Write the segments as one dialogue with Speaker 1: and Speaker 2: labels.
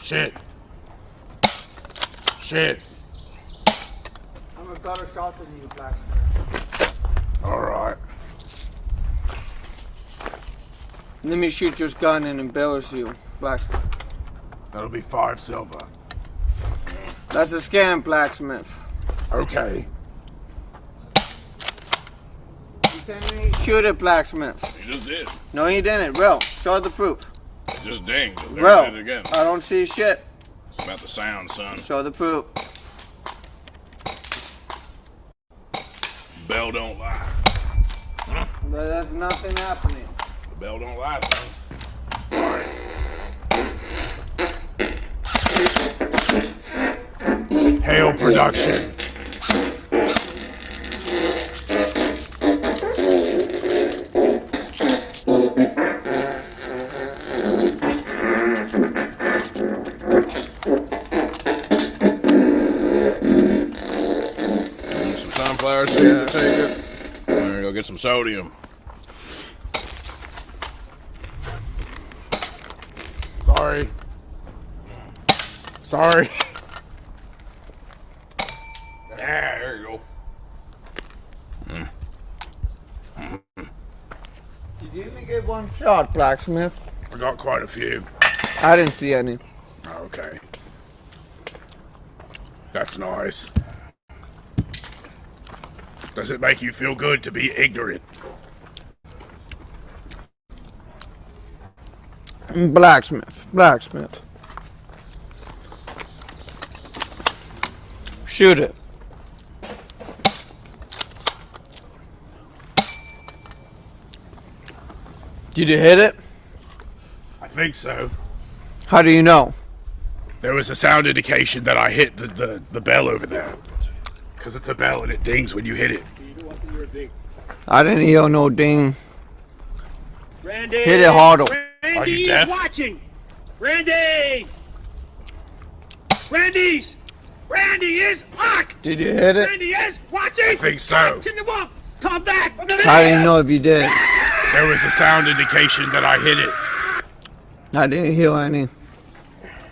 Speaker 1: Shit. Shit.
Speaker 2: I'm a better shot than you, Blacksmith.
Speaker 1: Alright.
Speaker 2: Let me shoot your gun and embarrass you, Blacksmith.
Speaker 1: That'll be 5 silver.
Speaker 2: That's a scam, Blacksmith.
Speaker 1: Okay.
Speaker 2: You can't even shoot it, Blacksmith.
Speaker 3: He just did.
Speaker 2: No, he didn't. Real. Show the proof.
Speaker 3: It just dinged. There
Speaker 2: Real.
Speaker 3: it did again.
Speaker 2: I don't see shit.
Speaker 3: It's about the sound, son.
Speaker 2: Show the proof.
Speaker 3: Bell don't lie.
Speaker 2: But there's nothing happening.
Speaker 3: The bell don't lie, son. Sorry.
Speaker 1: Hail production.
Speaker 3: Some sunflower seeds, take it. There you go, get some sodium.
Speaker 1: Sorry. Sorry.
Speaker 3: Yeah, there you go.
Speaker 2: Did you even get one shot, Blacksmith?
Speaker 1: I got quite a few.
Speaker 2: I didn't see any.
Speaker 1: Okay. That's nice. Does it make you feel good to be ignorant?
Speaker 2: Blacksmith. Blacksmith. Shoot it. Did you hit it?
Speaker 1: I think so.
Speaker 2: How do you know?
Speaker 1: There was a sound indication that I hit the bell over there. Because it's a bell and it dings when you hit it.
Speaker 2: I didn't hear no ding.
Speaker 4: Randy!
Speaker 2: Hit it harder.
Speaker 4: Randy
Speaker 1: Are you deaf?
Speaker 4: is watching! Randy! Randy is locked!
Speaker 2: Did you hit it?
Speaker 4: Randy is watching!
Speaker 1: I think so.
Speaker 4: Watching the wall! Come back!
Speaker 2: How do you know if you did?
Speaker 1: There was a sound indication that I hit it.
Speaker 2: I didn't hear any.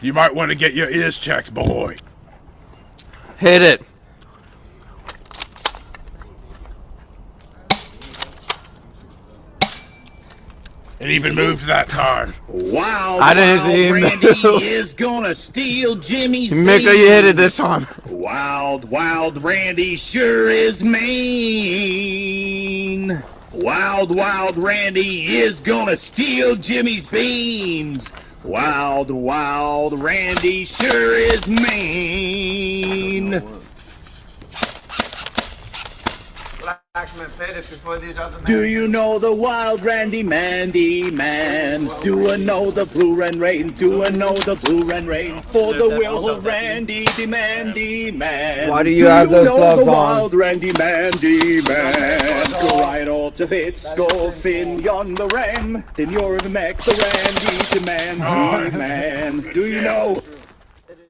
Speaker 1: You might want to get your ears checked, boy.
Speaker 2: Hit it.
Speaker 1: It even moved that time.
Speaker 4: Wild,
Speaker 2: I didn't see him.
Speaker 4: Randy is gonna steal Jimmy's
Speaker 2: Make sure you hit it this time.
Speaker 4: Wild Randy sure is mean. Wild Randy is gonna steal Jimmy's beans. Wild Randy sure is mean.
Speaker 2: Blacksmith hit it before these other men.
Speaker 4: Do you know the Wild Randy Mandy Man? Do I know the Blue Ren Rain? Do I know the Blue Ren Rain? For the will of Randy Mandy Man.
Speaker 2: Why do you have those gloves
Speaker 4: the
Speaker 2: on?
Speaker 4: Wild Randy Mandy Man. Go right all to hit, scoff in on the ram. Then you're the Mac, the Randy Mandy Man. Do you know?